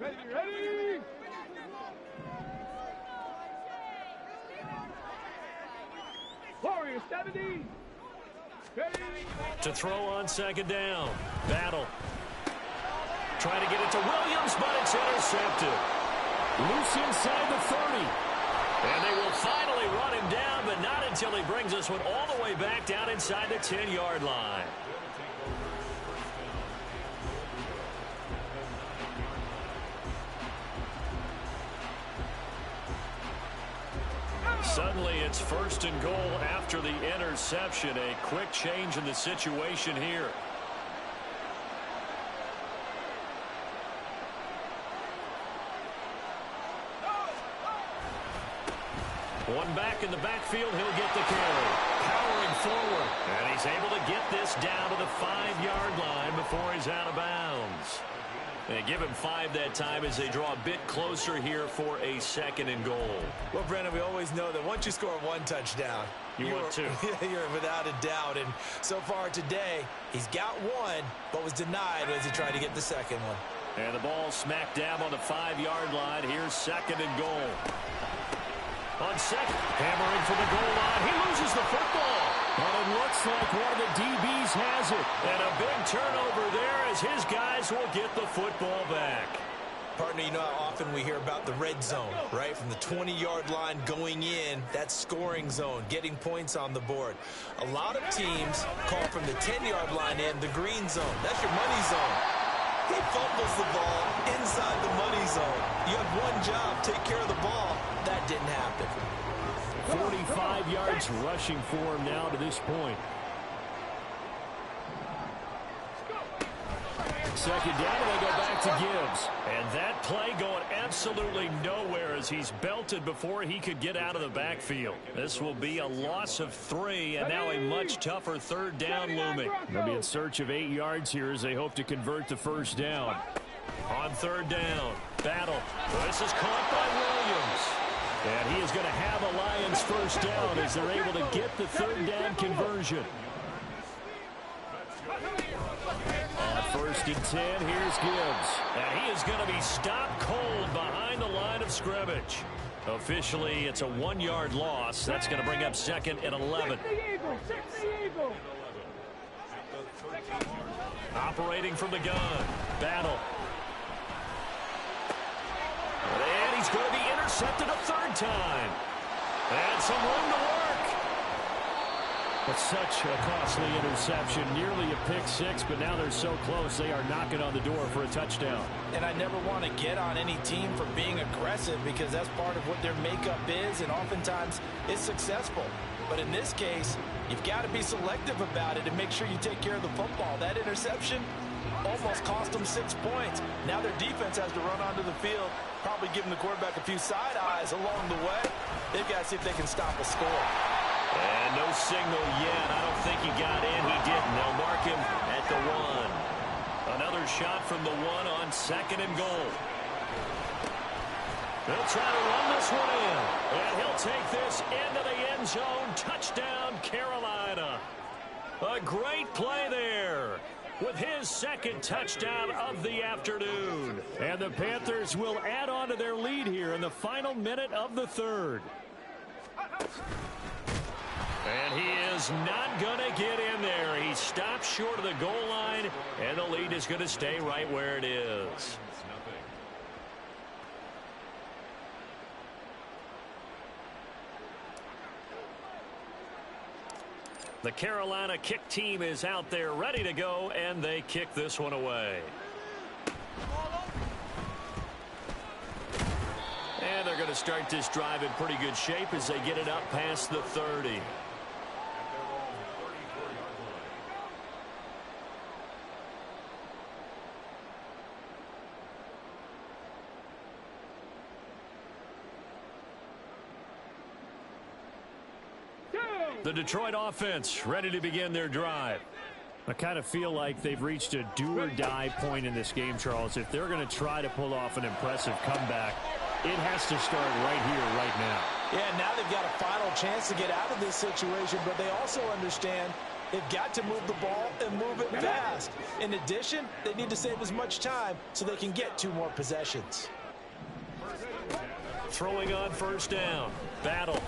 Ready. Warrior 70. Ready. To throw on second down. Battle. Trying to get it to Williams, but it's intercepted. Loose inside the 30. And they will finally run him down, but not until he brings this one all the way back down inside the 10-yard line. Suddenly it's first and goal after the interception. A quick change in the situation here. One back in the backfield, he'll get the carry. Powering forward. And he's able to get this down to the 5-yard line before he's out of bounds. They give him 5 that time as they draw a bit closer here for a second and goal. Well, Brandon, we always know that once you score one touchdown, you're without a doubt. And so far today, he's got one, but was denied as he tried to get the second one. And the ball smack dab on the 5-yard line. Here's second and goal. On second, hammering for the goal line. He loses the football. But it looks like one of the DBs has it. And a big turnover there as his guys will get the football back. Partner, you know how often we hear about the red zone, right? From the 20-yard line going in, that scoring zone, getting points on the board. A lot of teams call from the 10-yard line in the green zone. That's your money zone. He fumbles the ball inside the money zone. You have one job, take care of the ball. That didn't happen. 45 yards rushing for him now to this point. Second down, and they go back to Gibbs. And that play going absolutely nowhere as he's belted before he could get out of the backfield. This will be a loss of 3, and now a much tougher third down looming. They'll be in search of 8 yards here as they hope to convert the first down. On third down, Battle. This is caught by Williams. And he is going to have a Lions first down as they're able to get the third down conversion. On first and 10, here's Gibbs. And he is going to be stopped cold behind the line of scrimmage. Officially, it's a 1-yard loss. That's going to bring up second and 11. Operating from the gun. Battle. And he's going to be intercepted a third time. And some room to work. But such a costly interception, nearly a pick-6, but now they're so close they are knocking on the door for a touchdown. And I never want to get on any team for being aggressive because that's part of what their makeup is, and oftentimes it's successful. But in this case, you've got to be selective about it and make sure you take care of the football. That interception almost cost them 6 points. Now their defense has to run onto the field, probably giving the quarterback a few side eyes along the way. They've got to see if they can stop a score. And no signal yet. I don't think he got in. He didn't. They'll mark him at the 1. Another shot from the 1 on second and goal. They'll try to run this one in. And he'll take this into the end zone. Touchdown, Carolina. A great play there with his second touchdown of the afternoon. And the Panthers will add on to their lead here in the final minute of the third. And he is not going to get in there. He stops short of the goal line, and the lead is going to stay right where it is. The Carolina kick team is out there ready to go, and they kick this one away. And they're going to start this drive in pretty good shape as they get it up past the 30. The Detroit offense ready to begin their drive. I kind of feel like they've reached a do-or-die point in this game, Charles. If they're going to try to pull off an impressive comeback, it has to start right here, right now. Yeah, now they've got a final chance to get out of this situation, but they also understand They've got to move the ball and move it fast. In addition, they need to save as much time so they can get 2 more possessions. Throwing on first down. Battle.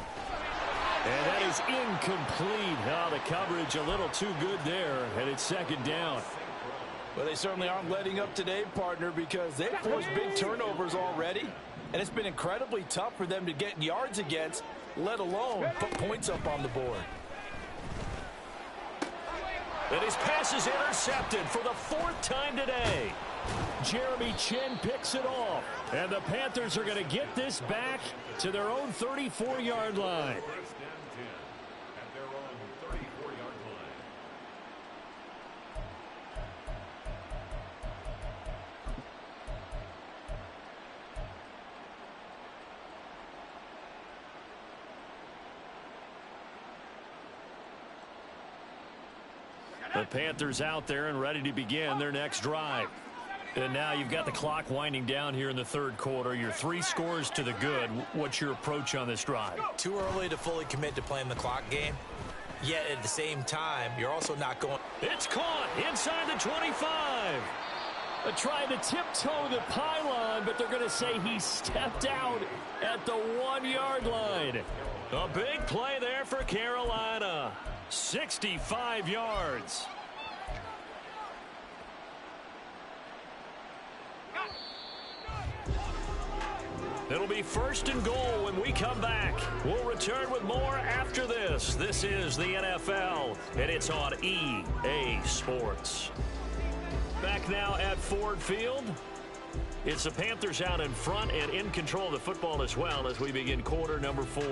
And that is incomplete. Oh, the coverage a little too good there, and it's second down. Well, they certainly aren't letting up today, partner, because they've forced big turnovers already, and it's been incredibly tough for them to get yards against, let alone put points up on the board. And his pass is intercepted for the 4th time today. Jeremy Chinn picks it off. And the Panthers are going to get this back to their own 34-yard line. The Panthers out there and ready to begin their next drive. And now you've got the clock winding down here in the 3rd quarter. Your 3 scores to the good. What's your approach on this drive? Too early to fully commit to playing the clock game. Yet at the same time, you're also not going. It's caught inside the 25. Trying to tiptoe the pylon, but they're going to say he stepped out at the 1-yard line. A big play there for Carolina. 65 yards. It'll be 1st and goal when we come back. We'll return with more after this. This is the NFL, and it's on EA Sports. Back now at Ford Field. It's the Panthers out in front and in control of the football as well as we begin quarter number 4.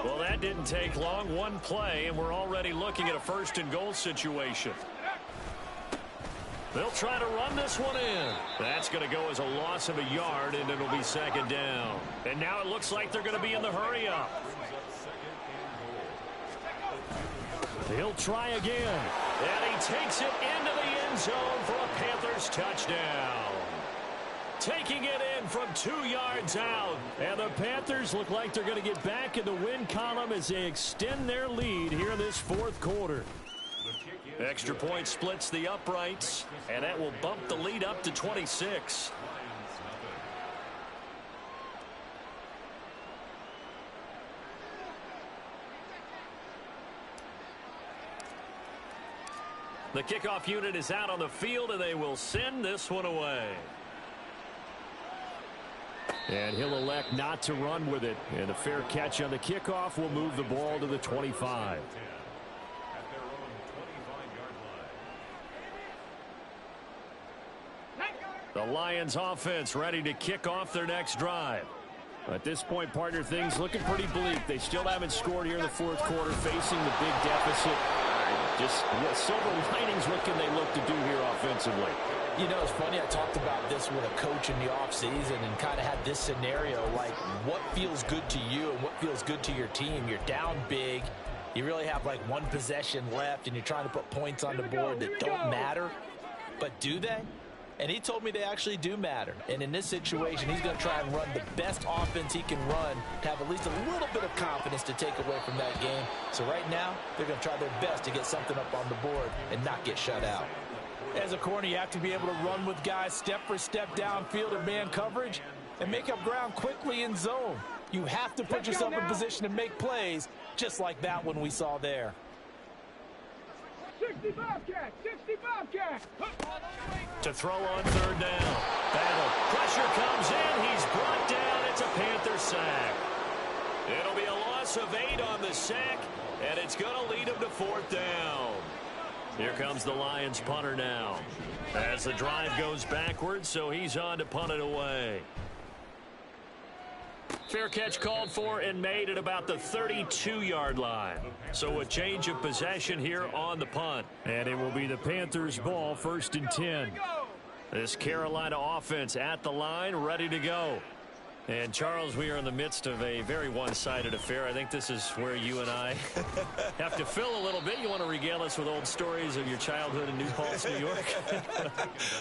Well, that didn't take long. 1 play, and we're already looking at a 1st and goal situation. They'll try to run this one in. That's going to go as a loss of a yard, and it'll be 2nd down. And now it looks like they're going to be in the hurry-up. He'll try again. And he takes it into the end zone for a Panthers touchdown. Taking it in from 2 yards out. And the Panthers look like they're going to get back in the win column as they extend their lead here in this 4th quarter. Extra point splits the uprights, and that will bump the lead up to 26. The kickoff unit is out on the field, and they will send this one away. And he'll elect not to run with it. And a fair catch on the kickoff will move the ball to the 25. The Lions offense ready to kick off their next drive. At this point, partner, things looking pretty bleak. They still haven't scored here in the 4th quarter, facing the big deficit. Just silver linings, what can they look to do here offensively? You know, it's funny, I talked about this with a coach in the offseason and kind of had this scenario, like what feels good to you and what feels good to your team. You're down big. You really have like 1 possession left, and you're trying to put points on the board that don't matter. But do they? And he told me they actually do matter. And in this situation, he's going to try and run the best offense he can run to have at least a little bit of confidence to take away from that game. So right now, they're going to try their best to get something up on the board and not get shut out. As a corner, you have to be able to run with guys step for step downfield in man coverage and make up ground quickly in zone. You have to put yourself in position to make plays, just like that one we saw there. 65 catch, 65 catch. To throw on 3rd down. Battle. Pressure comes in. He's brought down. It's a Panther sack. It'll be a loss of 8 on the sack, and it's going to lead him to 4th down. Here comes the Lions punter now. As the drive goes backwards, so he's on to punt it away. Fair catch called for and made at about the 32-yard line. So a change of possession here on the punt. And it will be the Panthers' ball, 1st and 10. This Carolina offense at the line, ready to go. And, Charles, we are in the midst of a very one-sided affair. I think this is where you and I have to fill a little bit. You want to regale us with old stories of your childhood in New Paltz, New York?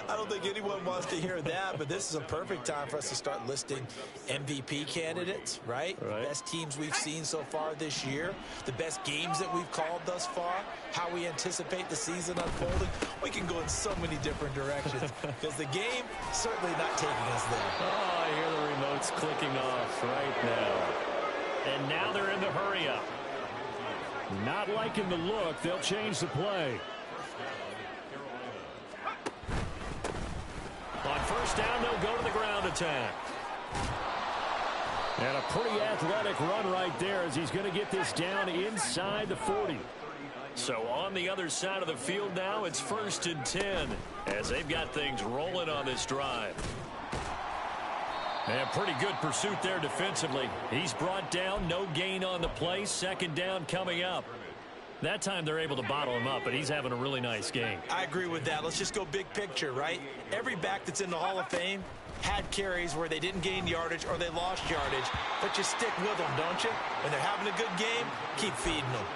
I don't think anyone wants to hear that, but this is a perfect time for us to start listing MVP candidates, right? The best teams we've seen so far this year, the best games that we've called thus far, how we anticipate the season unfolding. We can go in so many different directions because the game certainly not taking us there. Oh, I hear the remote's clicking off right now. And now they're in the hurry-up. Not liking the look. They'll change the play. On first down, they'll go to the ground attack. And a pretty athletic run right there as he's going to get this down inside the 40. So on the other side of the field now, it's 1st and 10 as they've got things rolling on this drive. And pretty good pursuit there defensively. He's brought down, no gain on the play. 2nd down coming up. That time they're able to bottle him up, but he's having a really nice game. I agree with that. Let's just go big picture, right? Every back that's in the Hall of Fame had carries where they didn't gain yardage or they lost yardage, but you stick with them, don't you? When they're having a good game, keep feeding them.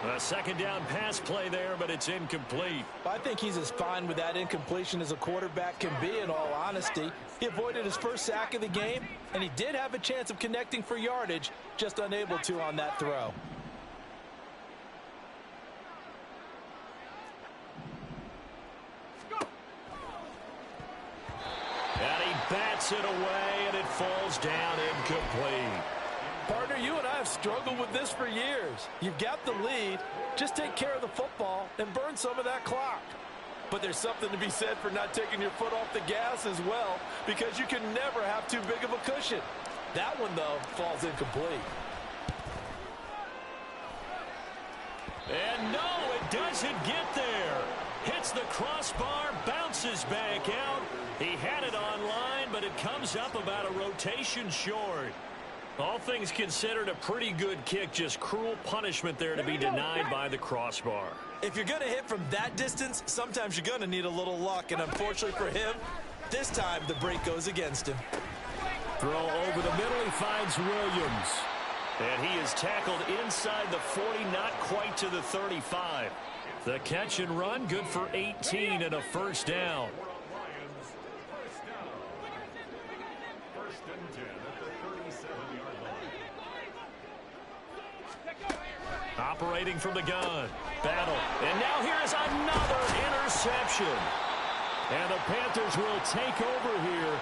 A 2nd down pass play there, but it's incomplete. I think he's as fine with that incompletion as a quarterback can be, in all honesty. He avoided his first sack of the game, and he did have a chance of connecting for yardage, just unable to on that throw. And he bats it away, and it falls down incomplete. Partner, you and I have struggled with this for years. You've got the lead. Just take care of the football and burn some of that clock. But there's something to be said for not taking your foot off the gas as well, because you can never have too big of a cushion. That one, though, falls incomplete. And no, it doesn't get there. Hits the crossbar, bounces back out. He had it on line, but it comes up about a rotation short. All things considered, a pretty good kick, just cruel punishment there to be denied by the crossbar. If you're going to hit from that distance, sometimes you're going to need a little luck, and unfortunately for him, this time the break goes against him. Throw over the middle, he finds Williams. And he is tackled inside the 40, not quite to the 35. The catch and run, good for 18 and a 1st down. Operating from the gun. Battle. And now here is another interception. And the Panthers will take over here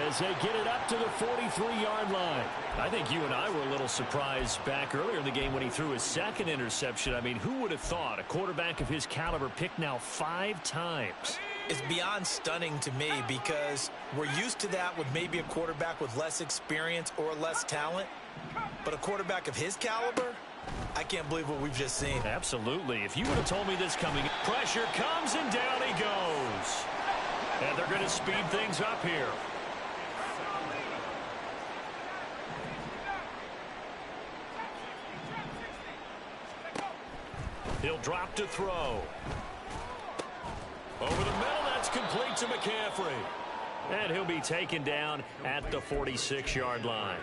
as they get it up to the 43-yard line. I think you and I were a little surprised back earlier in the game when he threw his 2nd interception. I mean, who would have thought a quarterback of his caliber picked now 5 times? It's beyond stunning to me because we're used to that with maybe a quarterback with less experience or less talent. But a quarterback of his caliber, I can't believe what we've just seen. Absolutely. If you would have told me this coming, pressure comes and down he goes. And they're going to speed things up here. He'll drop to throw. Over the middle, that's complete to McCaffrey. And he'll be taken down at the 46-yard line.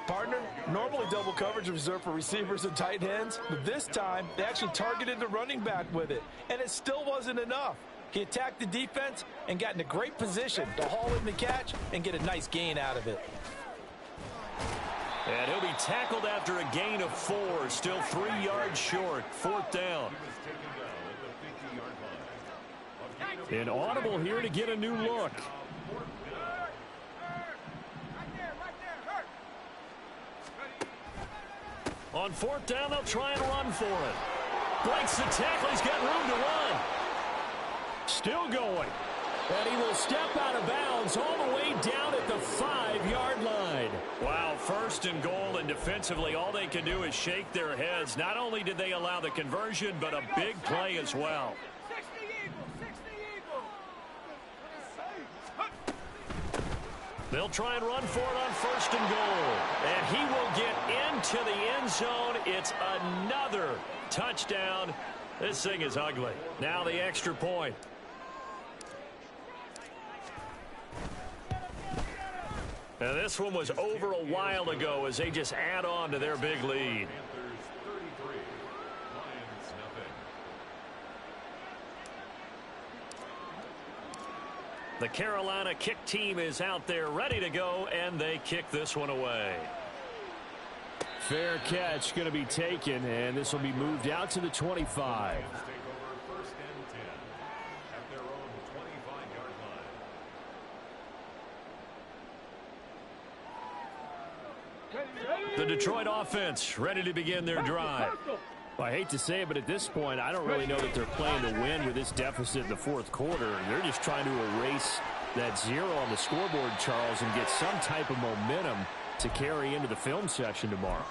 Partner, normally double coverage is reserved for receivers and tight ends, but this time they actually targeted the running back with it, and it still wasn't enough. He attacked the defense and got in a great position to haul in the catch and get a nice gain out of it. And he'll be tackled after a gain of 4, still 3 yards short, 4th down. An audible here to get a new look. On 4th down, they'll try and run for it. Breaks the tackle. He's got room to run. Still going. And he will step out of bounds all the way down at the 5-yard line. Wow, 1st and goal, and defensively, all they can do is shake their heads. Not only did they allow the conversion, but a big play as well. They'll try and run for it on 1st and goal. And he will get into the end zone. It's another touchdown. This thing is ugly. Now the extra point. And this one was over a while ago as they just add on to their big lead. The Carolina kick team is out there ready to go, and they kick this one away. Fair catch going to be taken, and this will be moved out to the 25. The Detroit offense ready to begin their drive. Well, I hate to say it, but at this point, I don't really know that they're playing to win with this deficit in the fourth quarter. They're just trying to erase that 0 on the scoreboard, Charles, and get some type of momentum to carry into the film section tomorrow.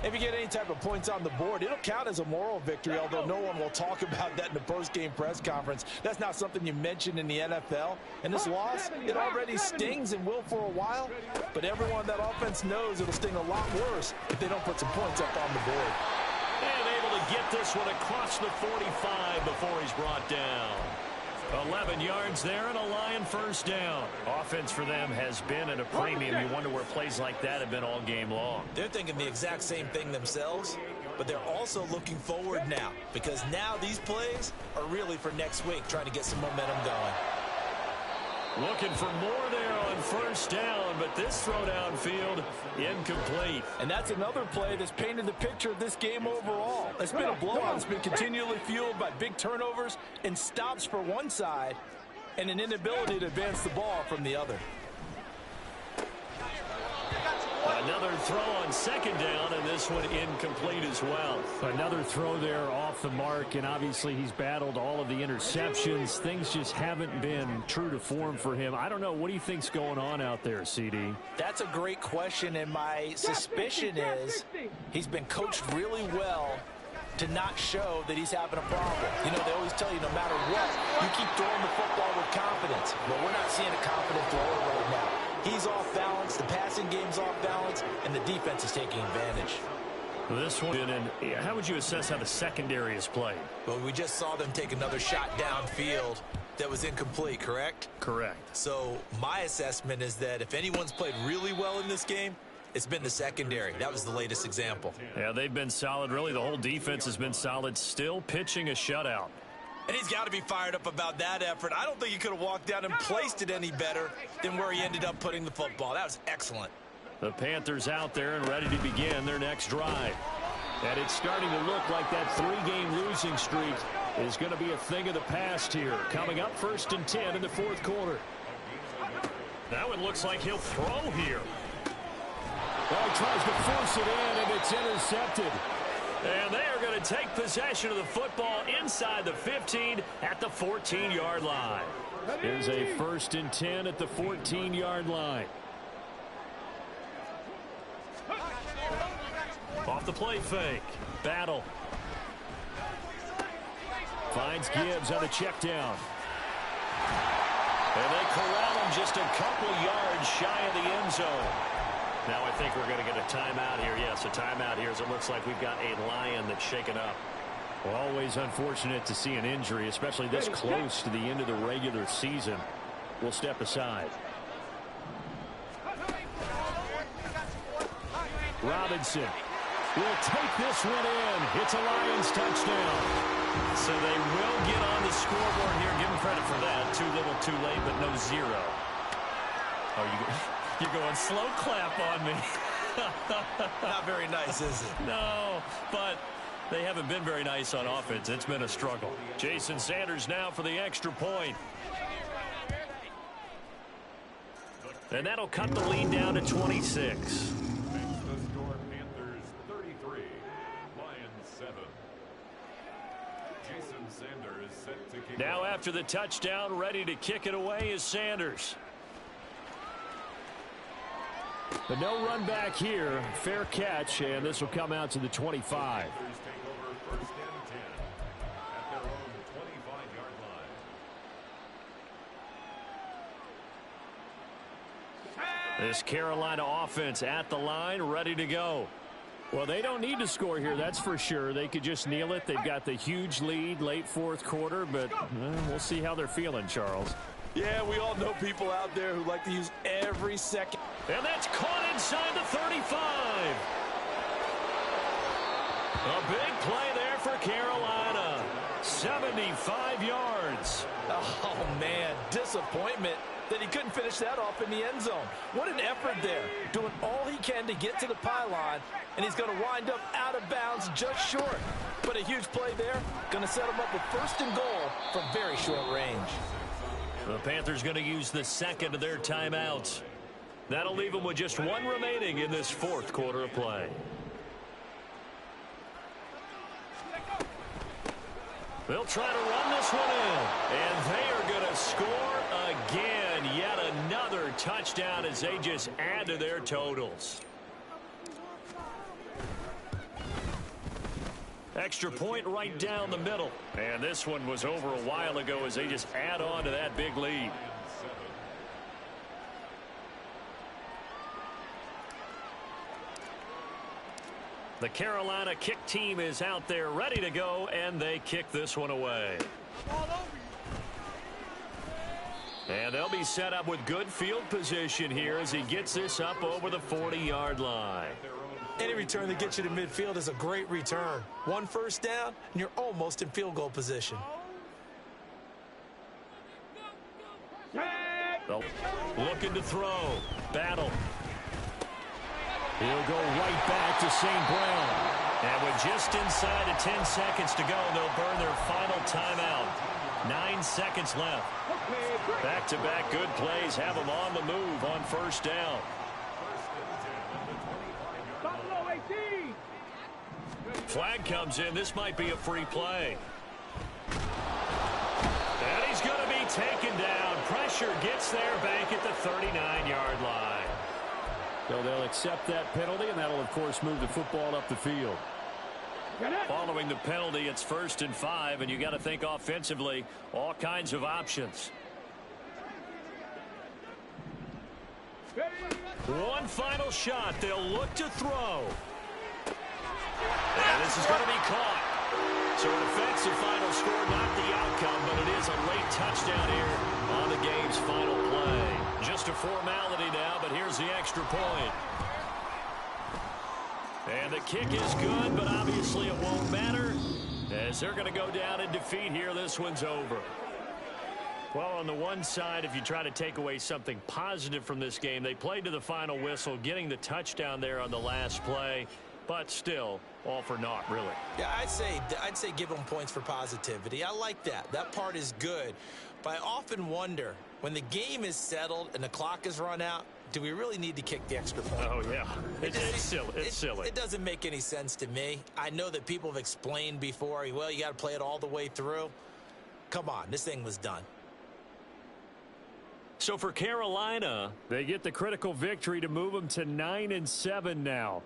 If you get any type of points on the board, it'll count as a moral victory, although no one will talk about that in the post-game press conference. That's not something you mentioned in the NFL. And this loss, it already stings and will for a while, but everyone on that offense knows it'll sting a lot worse if they don't put some points up on the board. And able to get this one across the 45 before he's brought down. 11 yards there and a Lion first down. Offense for them has been at a premium. You wonder where plays like that have been all game long. They're thinking the exact same thing themselves, but they're also looking forward now, because now these plays are really for next week, trying to get some momentum going. Looking for more there on first down, but this throw downfield incomplete. And that's another play that's painted the picture of this game overall. It's been a blowout. It's been continually fueled by big turnovers and stops for one side and an inability to advance the ball from the other. Another throw on second down, and this one incomplete as well. Another throw there off the mark, and obviously he's battled all of the interceptions. Things just haven't been true to form for him. I don't know. What do you think's going on out there, CD? That's a great question, and my suspicion is he's been coached really well to not show that he's having a problem. You know, they always tell you no matter what, you keep throwing the football with confidence. But we're not seeing a confident thrower right now. He's off balance, the passing game's off balance, and the defense is taking advantage. This one, and how would you assess how the secondary is played? Well, we just saw them take another shot downfield that was incomplete, correct? Correct. So my assessment is that if anyone's played really well in this game, it's been the secondary. That was the latest example. Yeah, they've been solid. Really, the whole defense has been solid. Still pitching a shutout. And he's got to be fired up about that effort. I don't think he could have walked down and placed it any better than where he ended up putting the football. That was excellent. The Panthers out there and ready to begin their next drive. And it's starting to look like that 3-game losing streak is going to be a thing of the past here. Coming up 1st and 10 in the fourth quarter. Now it looks like he'll throw here. Well, he tries to force it in, and it's intercepted. And they are going to take possession of the football inside the 15 at the 14-yard line. Here's a 1st and 10 at the 14-yard line. Off the play fake. Battle. Finds Gibbs on the check down. And they corral him just a couple yards shy of the end zone. Now I think we're going to get a timeout here. Yes, a timeout here as it looks like we've got a Lion that's shaken up. Well, always unfortunate to see an injury, especially this close to the end of the regular season. We'll step aside. Robinson will take this one in. It's a Lions touchdown. So they will get on the scoreboard here. Give them credit for that. Too little, too late, but no 0. Oh, you're going slow clap on me. Not very nice, is it? No, but they haven't been very nice on offense. It's been a struggle. Jason Sanders now for the extra point. And that'll cut the lead down to 26. Now after the touchdown, ready to kick it away is Sanders. But no run back here. Fair catch, and this will come out to the 25. This Carolina offense at the line, ready to go. Well, they don't need to score here, that's for sure. They could just kneel it. They've got the huge lead late fourth quarter, but we'll see how they're feeling, Charles. Yeah, we all know people out there who like to use every second. And that's caught inside the 35. A big play there for Carolina. 75 yards. Oh, man, disappointment that he couldn't finish that off in the end zone. What an effort there, doing all he can to get to the pylon, and he's going to wind up out of bounds just short. But a huge play there, going to set him up with 1st and goal from very short range. The Panthers going to use the second of their timeouts. That'll leave them with just one remaining in this 4th quarter of play. They'll try to run this one in, and they are going to score again. Yet another touchdown as they just add to their totals. Extra point right down the middle. And this one was over a while ago as they just add on to that big lead. The Carolina kick team is out there ready to go, and they kick this one away. And they'll be set up with good field position here as he gets this up over the 40-yard line. Any return that gets you to midfield is a great return. 1 first down, and you're almost in field goal position. Looking to throw. Battle. He'll go right back to St. Brown. And with just inside of 10 seconds to go, they'll burn their final timeout. 9 seconds left. Back-to-back good plays have them on the move on 1st down. Flag comes in. This might be a free play. And he's going to be taken down. Pressure gets there back at the 39-yard line. So they'll accept that penalty, and that'll, of course, move the football up the field. Following the penalty, it's 1st and 5, and you got to think offensively, all kinds of options. One final shot. They'll look to throw. And this is going to be caught. So an offensive final score, not the outcome, but it is a late touchdown here on the game's final play. Just a formality now, but here's the extra point. And the kick is good, but obviously it won't matter as they're going to go down in defeat here. This one's over. Well, on the one side, if you try to take away something positive from this game, they played to the final whistle, getting the touchdown there on the last play. But still, all for naught, really. Yeah, I'd say give them points for positivity. I like that. That part is good. But I often wonder, when the game is settled and the clock is run out, do we really need to kick the extra point? Oh, yeah. It's silly. It's silly. It doesn't make any sense to me. I know that people have explained before, well, you got to play it all the way through. Come on, this thing was done. So for Carolina, they get the critical victory to move them to 9-7 now.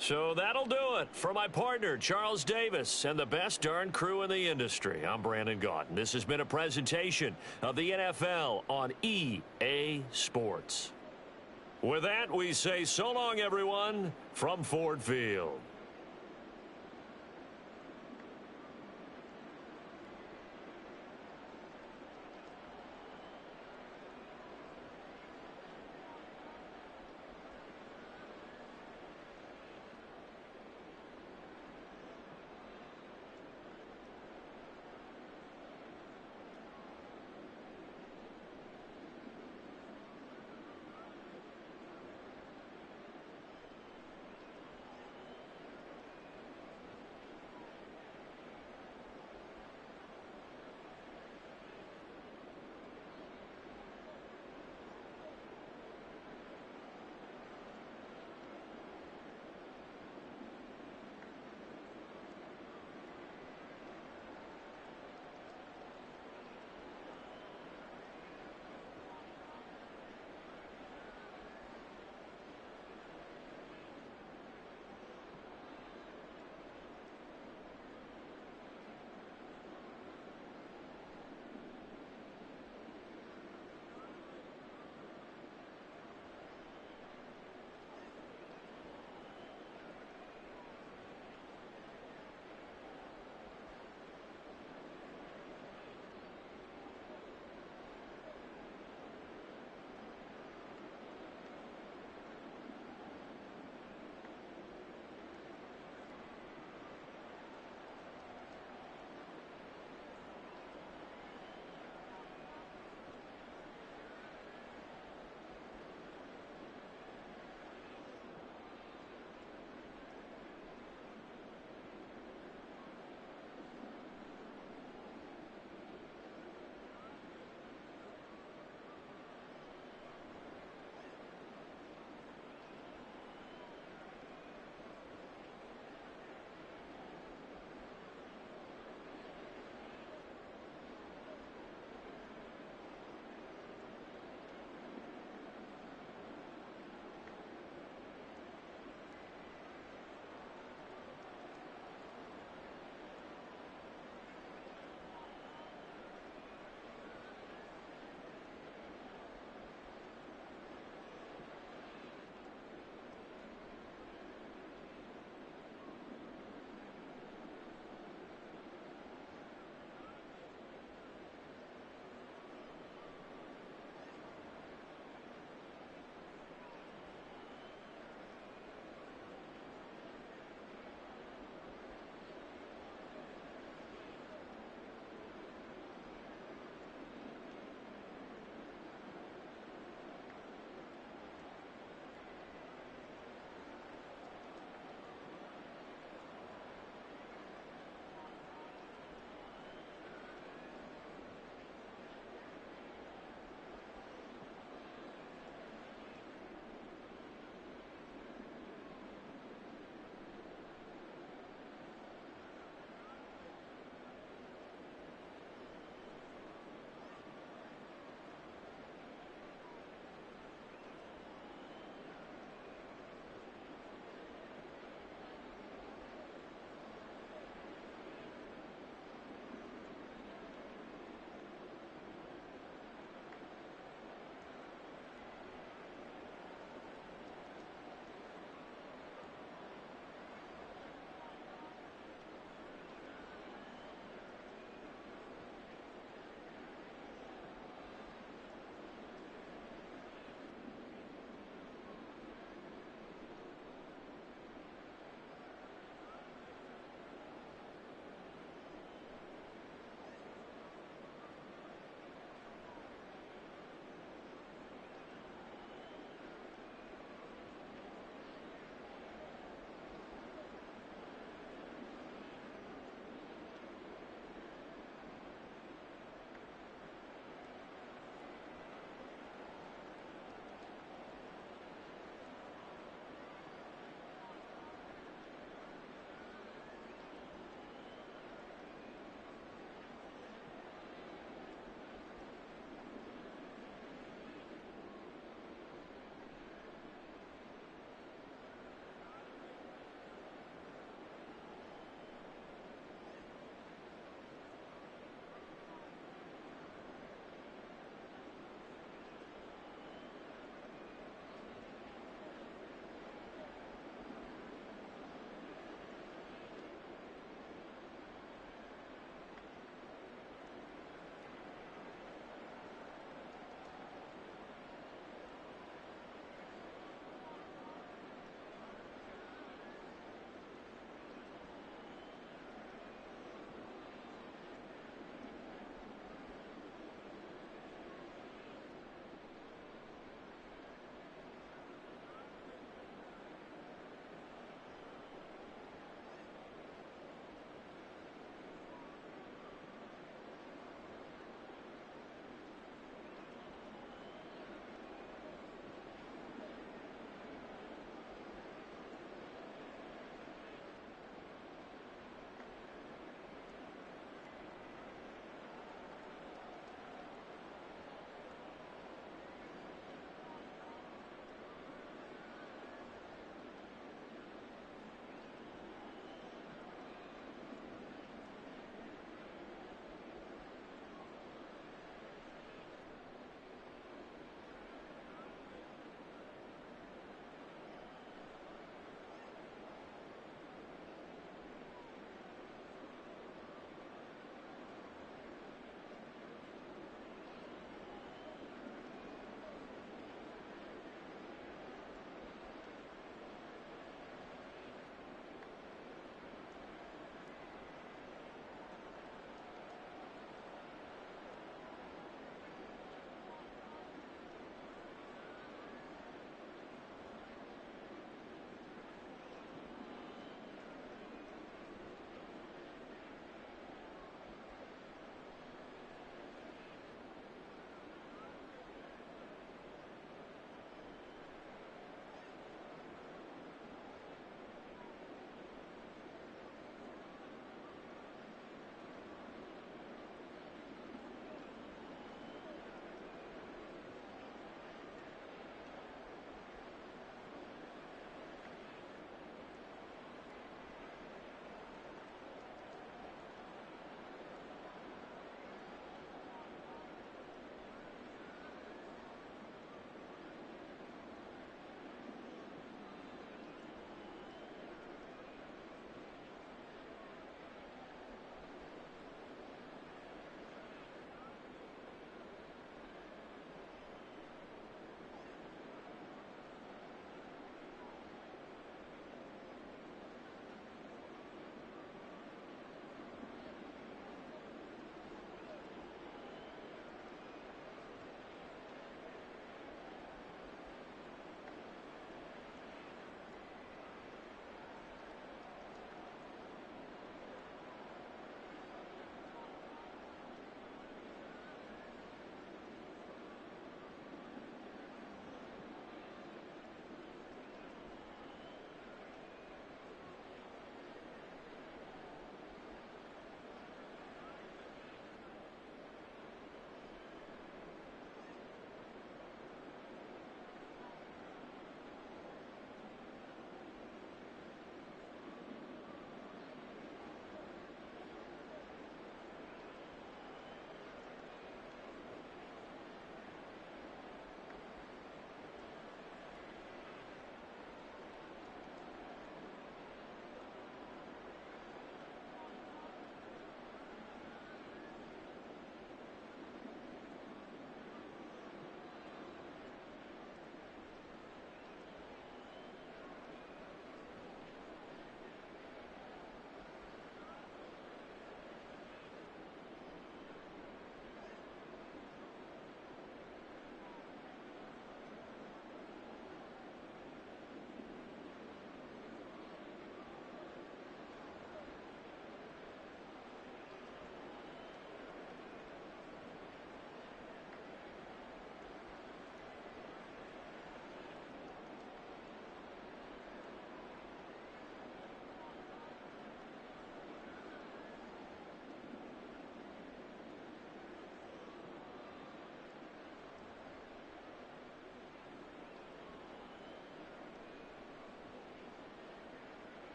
So that'll do it. For my partner, Charles Davis, and the best darn crew in the industry, I'm Brandon Gaudin. This has been a presentation of the NFL on EA Sports. With that, we say so long, everyone, from Ford Field.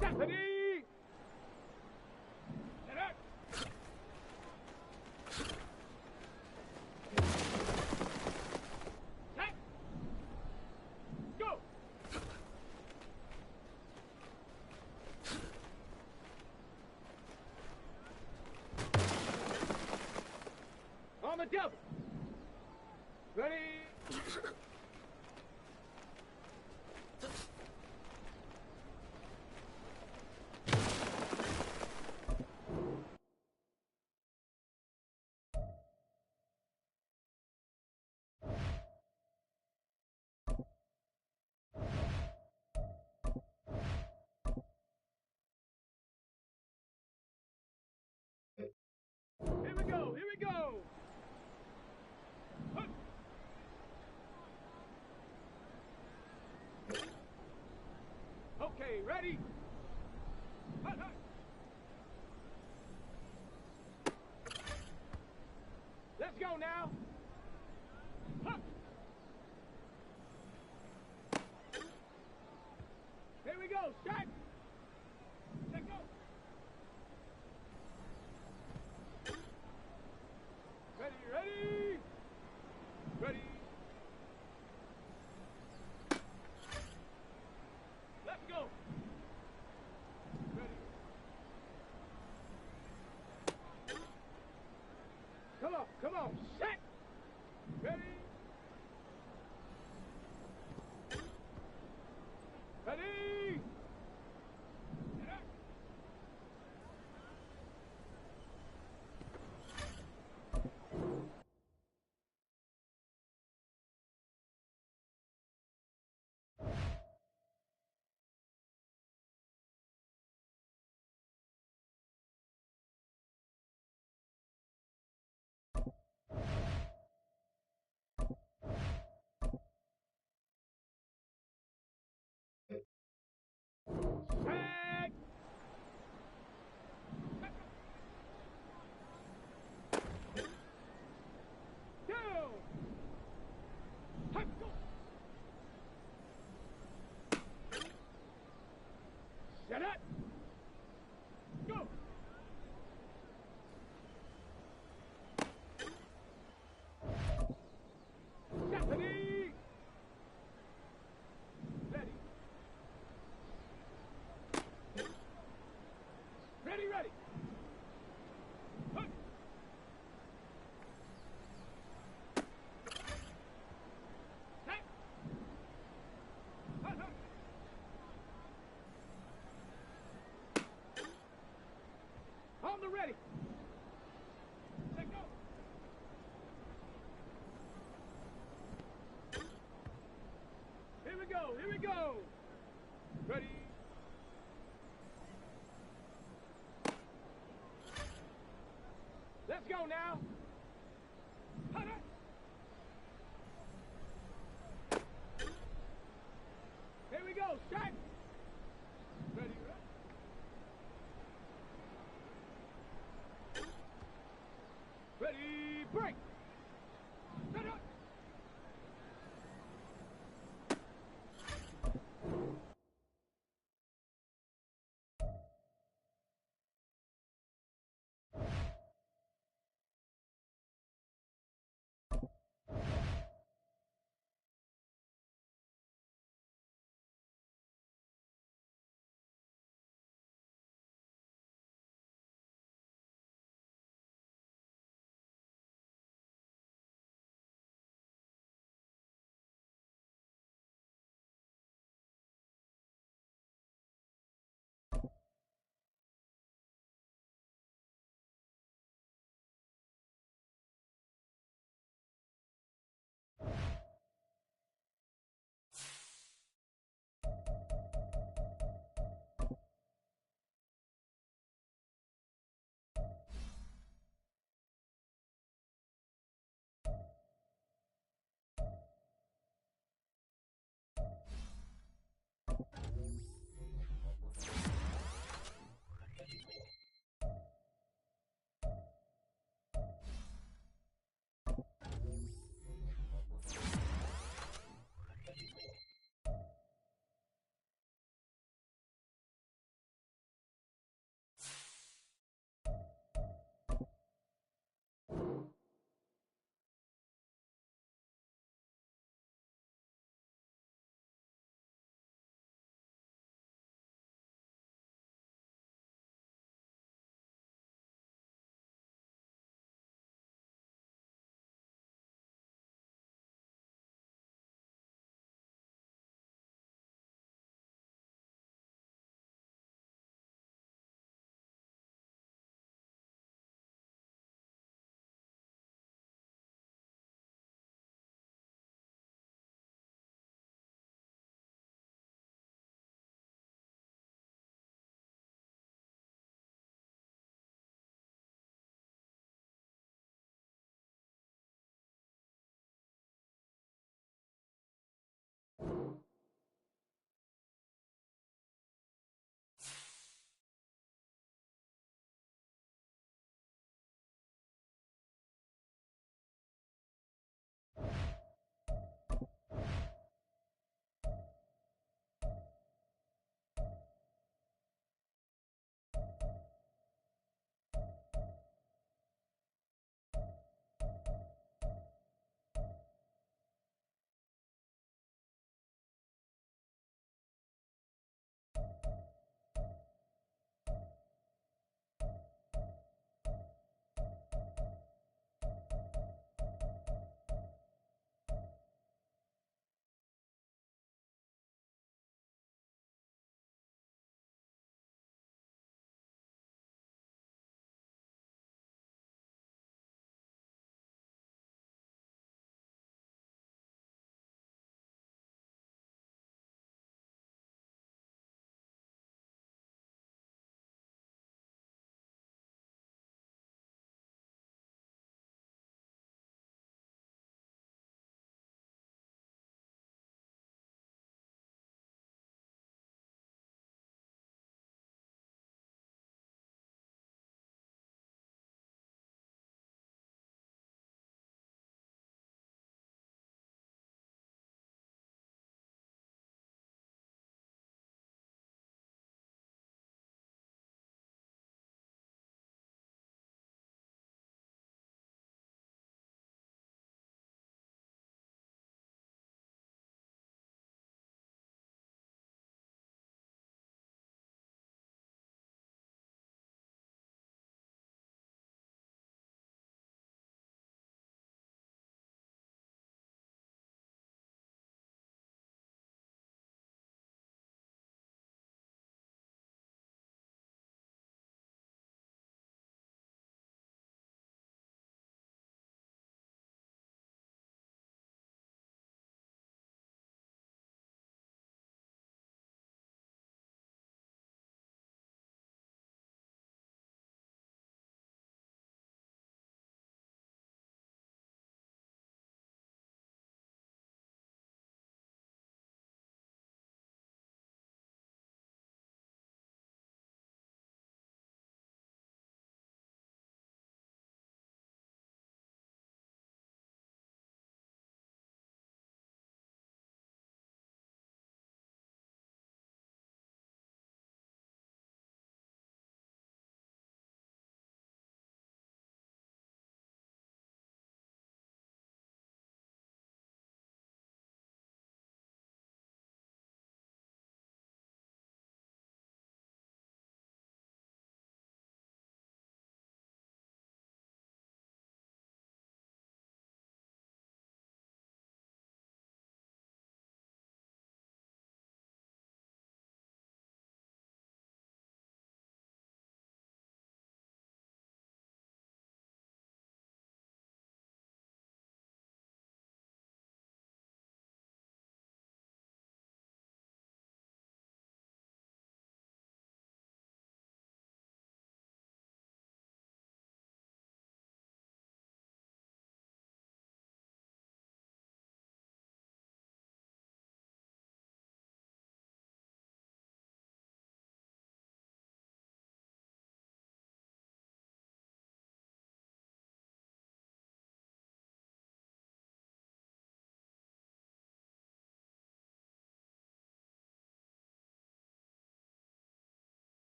Stephanie! Set up! Set! Go! On the double! Ready? Here we go, here we go! Hup. Okay, ready? Hut, hut. Let's go now. Hut. Here we go, shot. Let go. Ready, ready. Ready. Let's go. Ready. Come on, set. Ready. Ready. Set up. Set. Down. Hut, go. Set up. Go. Stephanie. Ready. Ready, ready. Hut. Set. Hut, hut. On the ready. Let go. Here we go, here we go. Ready. Let's go now. Hut, hut. Here we go, shot. Ready, ready. Ready, break. Set up.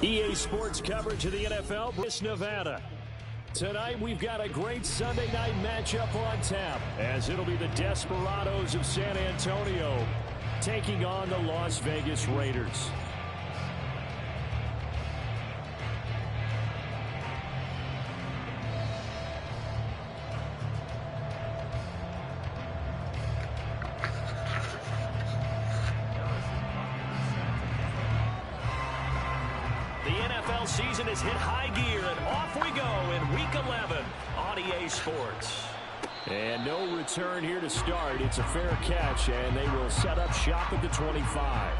EA Sports coverage of the NFL, Bliss, Nevada. Tonight, we've got a great Sunday night matchup on tap, as it'll be the Desperados of San Antonio taking on the Las Vegas Raiders. Season has hit high gear, and off we go in Week 11 on EA Sports. And no return here to start. It's a fair catch, and they will set up shop at the 25.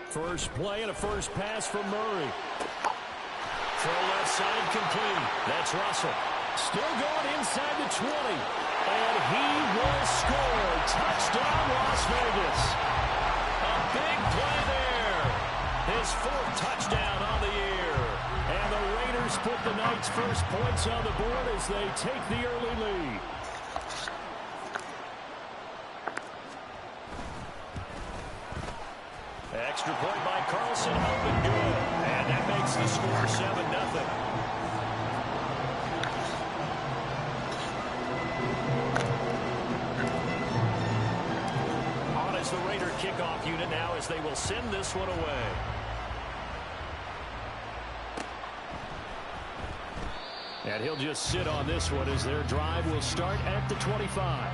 First play and a first pass from Murray. Throw left side complete. That's Russell. Still going inside the 20. And he will score. Touchdown, Las Vegas. A big play there. His fourth touchdown on the year. And the Raiders put the Knights' first points on the board as they take the early lead. Extra point by Carlson, up and good. And that makes the score 7-0. On as the Raider kickoff unit now as they will send this one away. And he'll just sit on this one as their drive will start at the 25.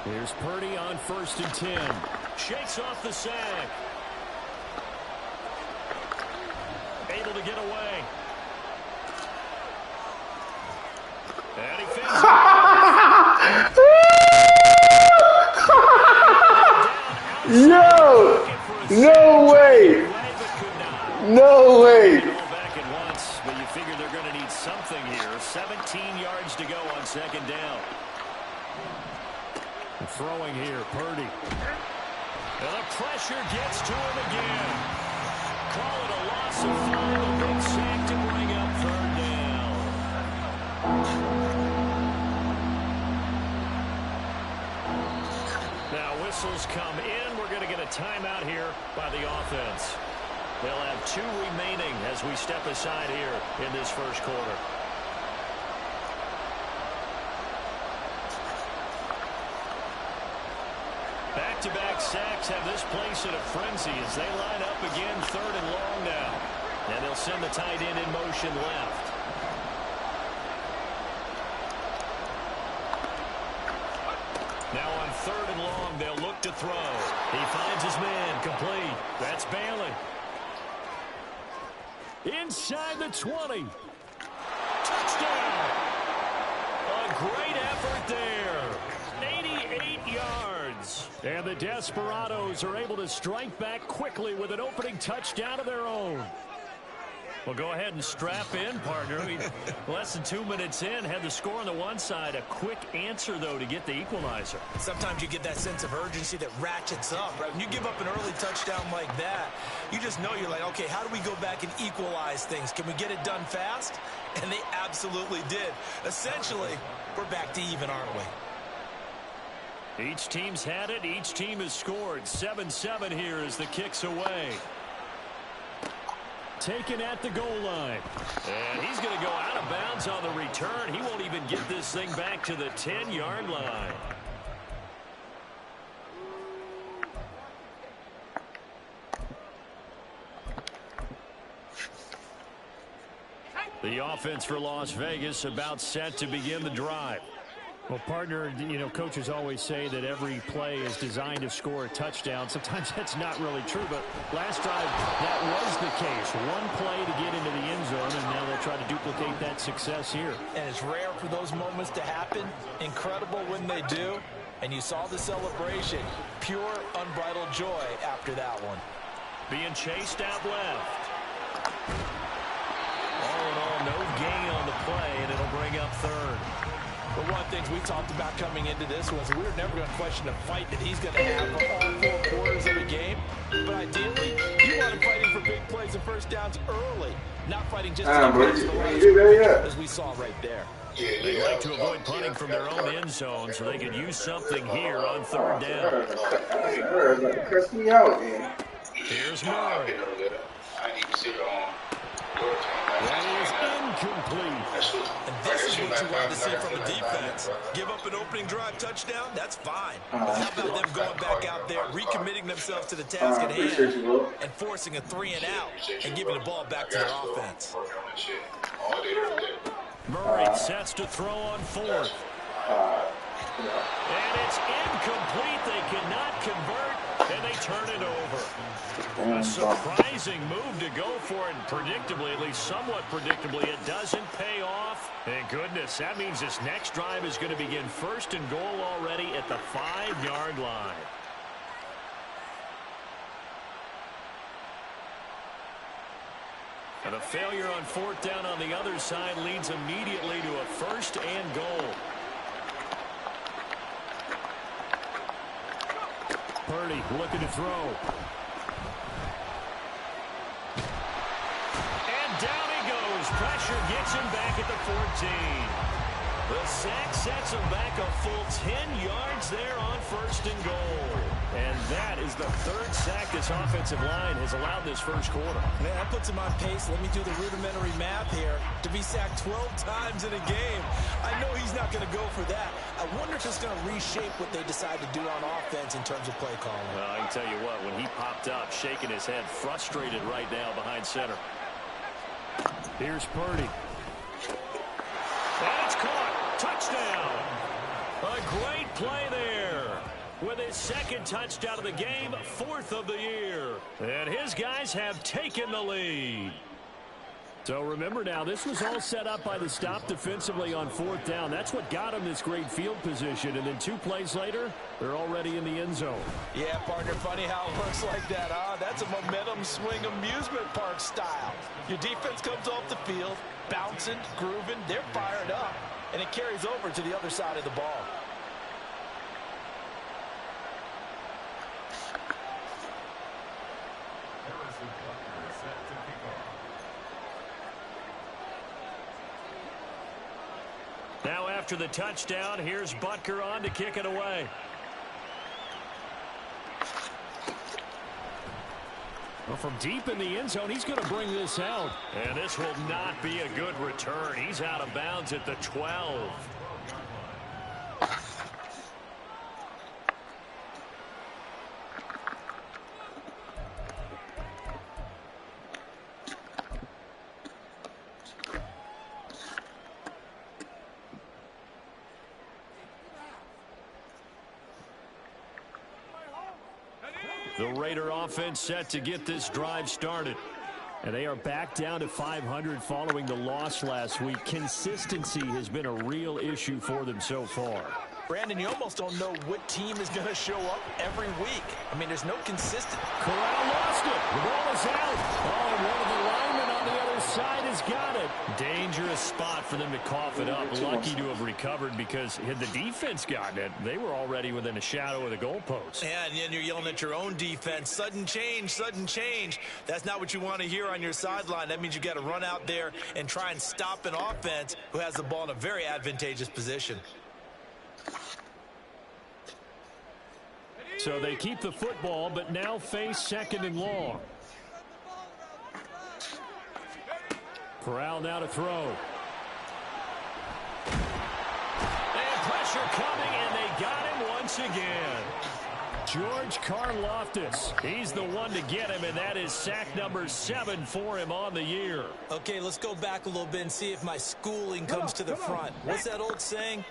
Here's Purdy on 1st and 10. Shakes off the sack. Able to get away. And he fakes No way. No way. Back at once, but you figure they're going to need something here. 17 yards to go on 2nd down. Throwing here, Purdy. And the pressure gets to him again. Call it a loss of 5, a big sack to bring up 3rd down. Now whistles come in. We're going to get a timeout here by the offense. They'll have 2 remaining as we step aside here in this first quarter. Back-to-back sacks have this place in a frenzy as they line up again 3rd and long now. And they'll send the tight end in motion left. Now on 3rd and long, they'll look to throw. He finds his man, complete. That's Bailey. Inside the 20. Touchdown! A great effort there. 88 yards. And the Desperados are able to strike back quickly with an opening touchdown of their own. Well, go ahead and strap in, partner. Less than 2 minutes in, had the score on the one side. A quick answer, though, to get the equalizer. Sometimes you get that sense of urgency that ratchets up, right? When you give up an early touchdown like that, you just know you're like, okay, how do we go back and equalize things? Can we get it done fast? And they absolutely did. Essentially, we're back to even, aren't we? Each team's had it. Each team has scored. 7-7 here as the kick's away. Taken at the goal line. And he's going to go out of bounds on the return. He won't even get this thing back to the 10-yard line. The offense for Las Vegas about set to begin the drive. Well, partner, you know, coaches always say that every play is designed to score a touchdown. Sometimes that's not really true, but last drive, that was the case. One play to get into the end zone, and now they'll try to duplicate that success here. And it's rare for those moments to happen. Incredible when they do. And you saw the celebration. Pure, unbridled joy after that one. Being chased out left. All in all, no gain on the play, and it'll bring up third. But one of the things we talked about coming into this was we were never going to question the fight that he's going to have for all 4 quarters of the game. But ideally, you want him fighting for big plays and first downs early, not fighting just as we saw right there. They like to avoid punting from their own end zone so they could use something here on third down. Here's Murray. That is incomplete. And this is what you want to see from a defense. Give up an opening drive touchdown, that's fine. But how about them going back out there, recommitting themselves to the task at hand, and forcing a 3 and out, and giving the ball back to their offense. Murray sets to throw on 4th. And it's incomplete. They cannot convert, and they turn it over. A surprising move to go for it, and predictably, at least somewhat predictably, it doesn't pay off. Thank goodness. That means this next drive is going to begin 1st and goal already at the 5-yard line. And a failure on 4th down on the other side leads immediately to a 1st and goal. Purdy looking to throw. And down he goes. Pressure gets him back at the 14. The sack sets him back a full 10 yards there on 1st and goal. And that is the 3rd sack this offensive line has allowed this first quarter. Man, that puts him on pace. Let me do the rudimentary math here. To be sacked 12 times in a game. I know he's not going to go for that. I wonder if it's going to reshape what they decide to do on offense in terms of play calling. Well, I can tell you what, when he popped up, shaking his head, frustrated right now behind center. Here's Purdy. And it's caught. Touchdown. A great play there. With his 2nd touchdown of the game, 4th of the year. And his guys have taken the lead. So remember now, this was all set up by the stop defensively on 4th down. That's what got him this great field position. And then 2 plays later, they're already in the end zone. Yeah, partner, funny how it works like that, huh? That's a momentum swing amusement park style. Your defense comes off the field, bouncing, grooving, they're fired up. And it carries over to the other side of the ball. Now after the touchdown, here's Butker on to kick it away. Well, from deep in the end zone, he's going to bring this out. And this will not be a good return. He's out of bounds at the 12. The Raider offense set to get this drive started. And they are back down to 500 following the loss last week. Consistency has been a real issue for them so far. Brandon, you almost don't know what team is going to show up every week. I mean, there's no consistency. Corral lost it. The ball is out. Oh, and one of the linemen on the other side has got it. Dangerous spot for them to cough it up. Lucky to have recovered because had the defense gotten it, they were already within a shadow of the goalpost. Yeah, and then you're yelling at your own defense. Sudden change, sudden change. That's not what you want to hear on your sideline. That means you got to run out there and try and stop an offense who has the ball in a very advantageous position. So they keep the football, but now face 2nd and long. Corral now to throw. And pressure coming, and they got him once again. George Karlaftis. He's the one to get him, and that is sack number 7 for him on the year. Okay, let's go back a little bit and see if my schooling comes to the front. What's that old saying?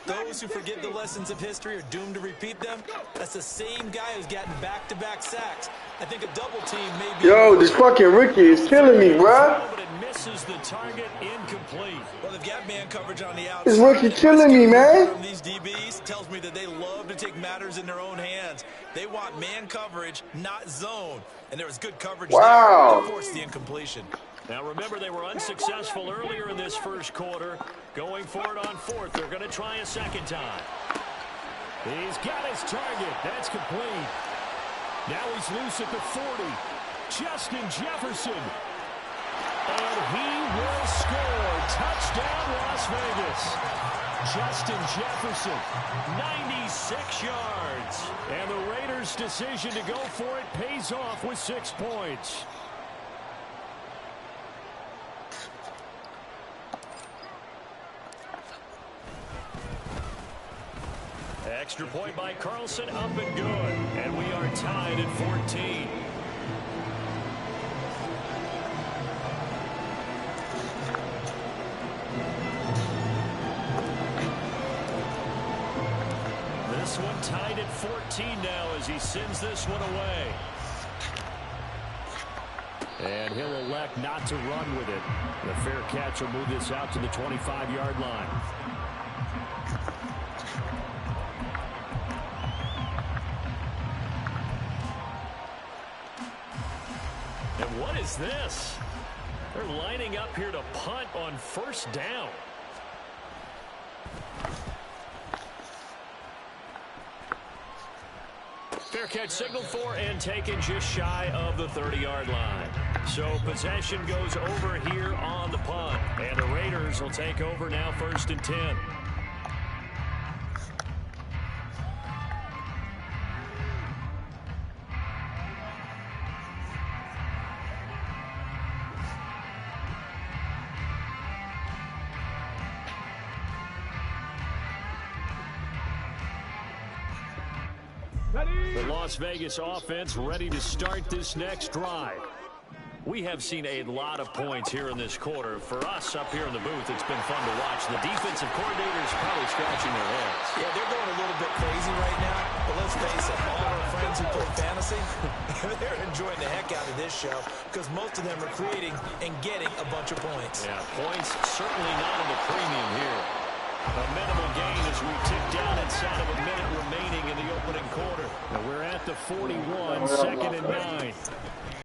Those who forget the lessons of history are doomed to repeat them. That's the same guy who's gotten back-to-back sacks. I think a double team may be... Yo, this fucking Ricky is killing me, bruh. But it misses the target, incomplete. Well, they've got man coverage on the outside. This Ricky killing me, man. From these DBs tells me that they love to take matters in their own hands. They want man coverage, not zone. And there was good coverage there to force the incompletion. Now, remember, they were unsuccessful earlier in this first quarter. Going for it on fourth. They're going to try a second time. He's got his target. That's complete. Now he's loose at the 40. Justin Jefferson. And he will score. Touchdown, Las Vegas. Justin Jefferson, 96 yards. And the Raiders' decision to go for it pays off with 6 points. Extra point by Carlson, up and good. And we are tied at 14. This one tied at 14 now as he sends this one away. And he'll elect not to run with it. The fair catch will move this out to the 25-yard line. And what is this? They're lining up here to punt on first down. Fair catch signaled for and taken just shy of the 30-yard line. So possession goes over here on the punt. And the Raiders will take over now, 1st and 10. The Las Vegas offense ready to start this next drive. We have seen a lot of points here in this quarter. For us up here in the booth, it's been fun to watch. The defensive coordinators probably scratching their heads. Yeah, they're going a little bit crazy right now. But let's face it, all our friends who play fantasy, they're enjoying the heck out of this show because most of them are creating and getting a bunch of points. Yeah, points certainly not in the premium here. A minimal gain as we tick down inside of a minute remaining in the opening quarter. Now we're at the 41, 2nd and 9.